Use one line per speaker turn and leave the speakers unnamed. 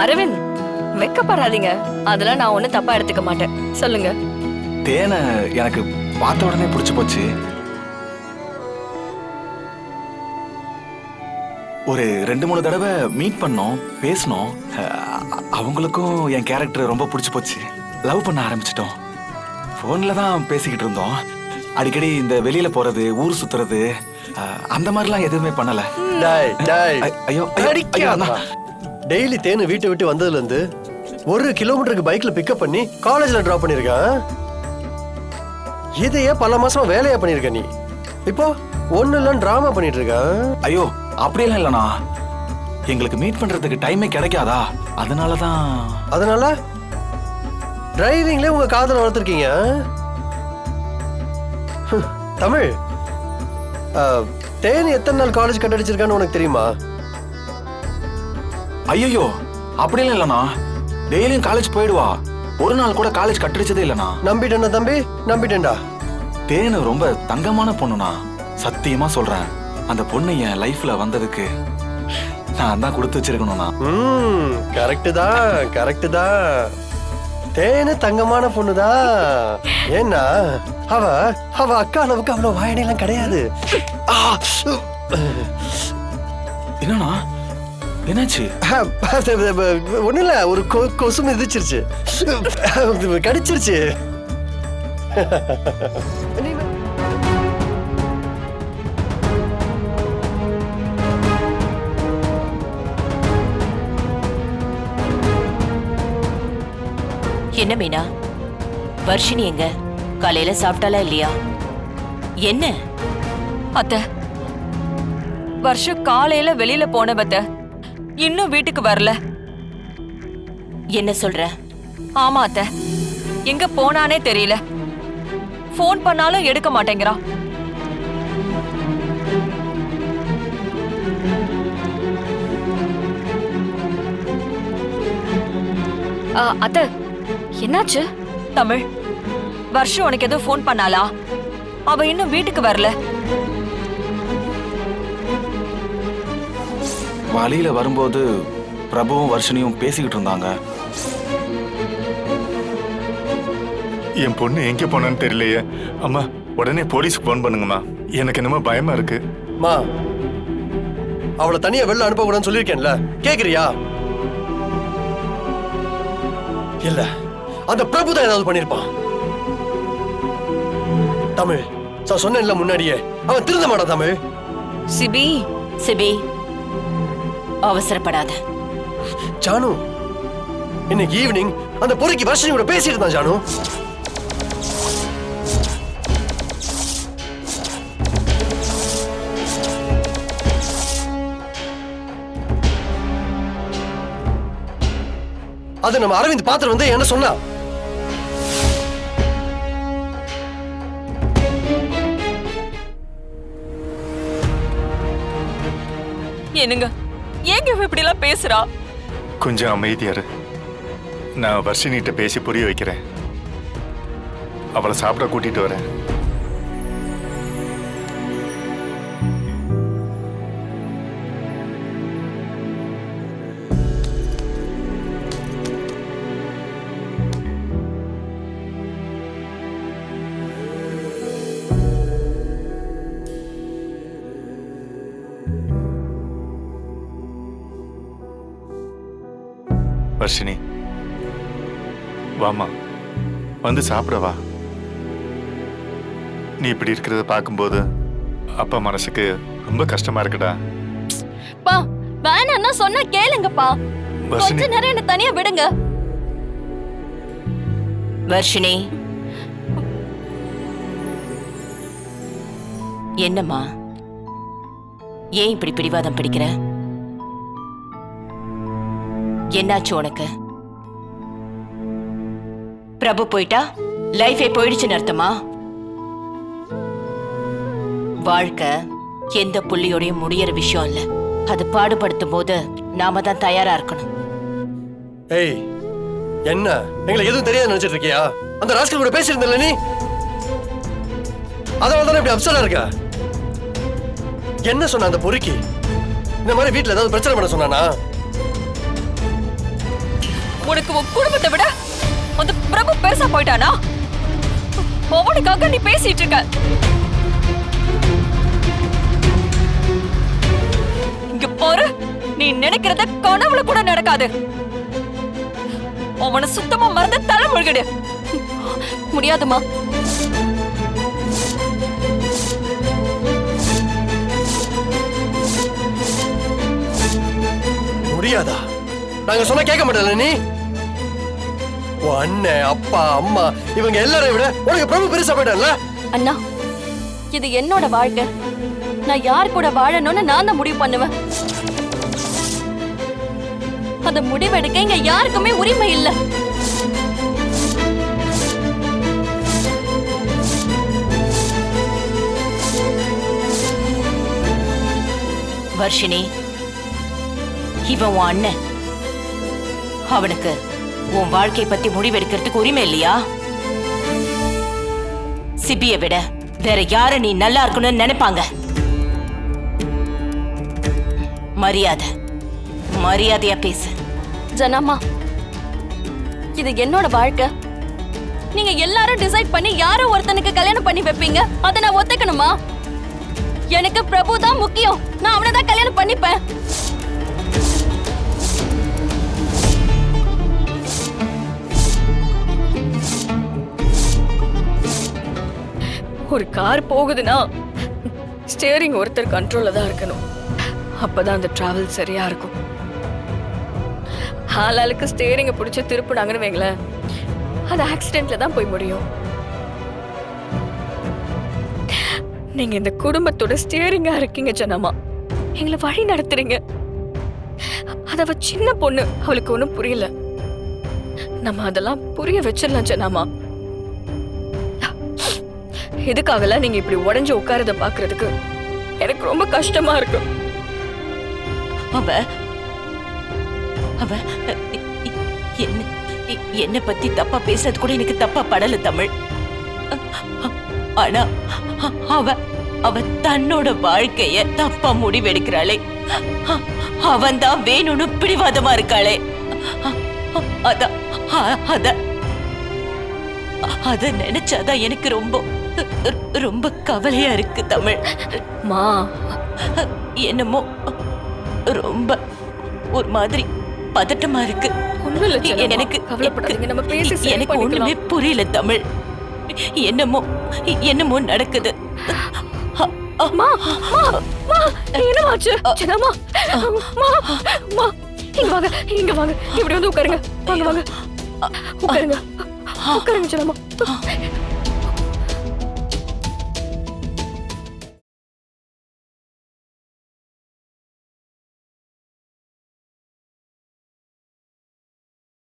அரவிந்த், வெக்கப்படாதீங்க. அதெல்லாம் நான் ஒண்ணும் தப்பா எடுத்துக்க மாட்டேன். சொல்லுங்க.
தேனை எனக்கு பார்த்த உடனே பிடிச்சு போச்சு. ஒரு 2-3 தடவை மீட் பண்ணோம், பேசணும். அவங்களுக்கும் என் கேரக்டர் ரொம்ப பிடிச்சு போச்சு. லவ் பண்ண ஆரம்பிச்சிட்டோம். போன்ல தான் பேசிக்கிட்டு இருந்தோம். அடிக்கடி இந்த வெளியில போறது, ஊர் சுத்துறது, அந்த மாதிரிலாம் எதுவுமே பண்ணல. ஐயோ,
டெய்லி தேனு வீட்டை விட்டு வந்ததுல இருந்து 1 கிலோமீட்டருக்கு பைக்ல பிக்கப் பண்ணி காலேஜ்ல டிராப் பண்ணிருக்கேன். இதையே பல மாசமா வேலையா பண்ணிருக்க நீ. இப்போ ஒண்ணு இல்ல டிராமா பண்ணிட்டு இருக்க.
ஐயோ, அப்படியெல்லாம் இல்லண்ணா. எங்களுக்கு மீட் பண்றதுக்கு டைமே கிடைக்காதா, அதனாலதான்.
அதனால டிரைவிங்ல உங்க காதல வளர்த்துருக்கீங்க. தமிழ், தேனி எத்தனை நாள் காலேஜ் கட் அடிச்சிருக்கான்னு உனக்கு தெரியுமா?
ஐயோ, அப்படியெல்லாம் இல்லண்ணா. டெய்லியும் காலேஜ் போயிடுவா. ஒரு நாள் கூட காலேஜ் கட்டடிச்சதே இல்லண்ணா.
நம்பிட்டேன்டா தம்பி, நம்பிட்டேன்டா.
தேனு ரொம்ப தங்கமான பொண்ணுண்ணா. சத்தியமா சொல்றேன். அந்த பொண்ணு என் லைஃப்ல வந்ததுக்கு நான் தான் கொடுத்து வச்சிருக்கணும்ண்ணா.
கரெக்ட் தான், கரெக்ட் தான். தேனு தங்கமான பொண்ணுதான். ஏன்னா அவ அவ அக்கா அளவுக்கு அவ்வளவு வாயடையெல்லாம் கிடையாது.
என்னண்ணா, என்னாச்சு?
ஒண்ணு இல்ல, ஒரு கொசு மிதிச்சிருச்சு, கடிச்சிருச்சு.
என்ன மீனா, வர்ஷினி எங்க? காலையில சாப்பிட்டாலா இல்லையா? என்ன
அத்தை, வருஷம் காலையில வெளியில போன பத்த இன்னும் வீட்டுக்கு வரல.
என்ன சொல்ற?
ஆமா அத்தை, எங்க போனானே தெரியல. போன் பண்ணாலும் எடுக்க மாட்டேங்கிறான். அத்தை, என்னாச்சு? தமிழ், வருஷம் உனக்கு எதுவும் போன் பண்ணாளா? அவ இன்னும் வீட்டுக்கு வரல.
வழியில வரும்போது பிரபுவும் வர்ஷினியும் பேசிக்கிட்டு இருந்தாங்க.
என் பொண்ணு எங்க போனான்னு தெரியலையே. அம்மா, உடனே போலீஸ்க்கு போன் பண்ணுங்கம்மா. எனக்கு என்னமோ பயமா இருக்கு.
மா, அவளை தனியா வெளில அனுப்ப கூடாதுன்னு சொல்லிருக்கேன்ல, கேக்குறியா? இல்ல, அந்த பிரபு தான் ஏதாவது பண்ணிருப்பான். தமிழ், சொன்னேன்ல முன்னாடியே, அவன் திருந்த மாட்டான். தமிழ்,
சிபி
சிபி, அவசரப்படாத.
ஜானு, இன்னைக்கு ஈவினிங் அந்த பொறுக்கி வர்ஷினி கூட பேசிட்டு இருந்தான். ஜானு, அது நம்ம அரவிந்த் பாத்திரம் வந்து என்ன சொன்னா?
என்னங்க, ஏங்க இப்படி எல்லாம் பேசுறா?
கொஞ்சம் அமைதியாரு. நான் வர்ஷினிட்ட பேசி புரிய வைக்கிறேன். அவளை சாப்பிட கூட்டிட்டு வரேன். வர்ஷினி, வாமா, வந்து சாப்பிடவா. நீ இப்படி இருக்கிறத பார்க்கும்போது அப்பா மனசுக்கு ரொம்ப கஷ்டமா இருக்குடா.
பா, வேணான்னா சொன்னா கேளுங்கப்பா. கொஞ்ச நேரம் என்ன தனியா விடுங்க.
வர்ஷினி, என்னம்மா, ஏன் இப்படி பிடிவாதம் பிடிக்கிற? என்னாச்சு உனக்கு? பிரபு போயிட்டா லைஃபே போயிடுச்சுன்னு அர்த்தமா? வாழ்க்கை எந்த புள்ளியோடையும் முடியற விஷயம் இல்ல. அது பாடுபடுத்தும் போது நாம தான் தயாரா இருக்கணும்.
ஏய், என்ன எங்களுக்கு எதுவும் தெரியாது நினைச்சிட்டு இருக்கியா? அந்த ராஸ்கல் கூட பேசியிருந்தல நீ, அதனால தானே இப்படி அப்செட்டா இருக்க. என்ன சொன்ன அந்த பொறுக்கி? இந்த மாதிரி வீட்டுல ஏதாவது பிரச்சனை பண்ண சொன்னானா?
உனக்கு உன் குடும்பத்தை விட அந்த பிரபு பெருசா போயிட்டானா? அவனுக்காக நீ பேசிட்டு இருக்க. இங்க பாரு, நீ நினைக்கிறத கனவுல கூட நடக்காது. அவனை சுத்தமா மறந்து தலை முழுகிடு. முடியாதுமா.
முடியாதா? நாங்க சொன்னா கேட்க மாட்டல நீ? உன் அண்ணன், அப்பா, அம்மா இவங்க எல்லாரையும் விட உனக்கு பிரபு பெருசா போயிட்டான்ல?
அண்ணா, இது என்னோட வாழ்க்கை. நான் யார் கூட வாழணும்னு நான் தான் முடிவு பண்ணுவேன். அந்த முடிவெடுக்க இங்க யாருக்குமே உரிமை இல்ல.
வர்ஷினி, இவன் உன் அண்ணன். அவனுக்கு உன் வாழ்க்கையை பத்தி முடிவெடுக்கிறதுக்கு உரிமை இல்லையா? சிபியை விட வேற யாரு நீ நல்லா இருக்கணும்னு நினைப்பாங்க? மரியாதையா பேசு.
ஜனம்மா, இது என்னோட வாழ்க்கை. நீங்க எல்லாரும் டிசைட் பண்ணி யாரோ ஒருத்தனுக்கு கல்யாணம் பண்ணி வைப்பீங்க. அதை நான் ஒத்துக்கணுமா? எனக்கு பிரபு தான் முக்கியம். நான் அவனை தான் கல்யாணம் பண்ணிப்பேன்.
ஒரு கார் போகுதுன்னா ஸ்டியரிங் ஒருத்தர் கண்ட்ரோல்ல தான் இருக்கணும். அப்பதான் அந்த டிராவல் சரியா இருக்கும். ஆளாளுக்கு ஸ்டியரிங்க பிடிச்சி திருப்பினாங்கன்னு வைங்களேன், அது ஆக்சிடென்ட்ல தான் போய் முடியும். நீங்க இந்த குடும்பத்தோட ஸ்டியரிங்கா இருக்கீங்க ஜனமா. எங்களை வழி நடத்துறீங்க. அதவ சின்ன பொண்ணு, அவளுக்கு ஒண்ணும் புரியல. நம்ம அதெல்லாம் புரிய வச்சிடலாம் ஜனமா. எதுக்காகலாம் நீங்க இப்படி உடைஞ்சு உட்காரத பாக்குறதுக்கு எனக்கு ரொம்ப கஷ்டமா இருக்கு.
அவ என்ன பத்தி தப்பா பேசுறது கூட எனக்கு தப்பா படல தமிழ். ஆனா அவ தன்னோட வாழ்க்கைய தப்பா முடிவெடுக்கிறாளே. அவன் தான் வேணும்னு பிடிவாதமா இருக்காளே. அத நினைச்சாதான் எனக்கு ரொம்ப ரொம்ப கவலையா இருக்கு தமிழ்.
மா,
என்னமோ ரொம்ப ஒரு மாதிரி பதட்டமா இருக்கு.
ஒண்ணும் இல்ல ஜனமா,
எனக்கு
கவலைப்படாதீங்க. நம்ம பேசி சரி
எனக்கு ஒண்ணுமே
பண்ணிக்கலாம்.
புரியல தமிழ். என்னமோ நடக்குது.
அம்மா, என்னமாச்சு ஜனமா? மா, இங்க வாங்க. இப்படி வந்து உட்காருங்க. வாங்க உட்காருங்க ஜனமா.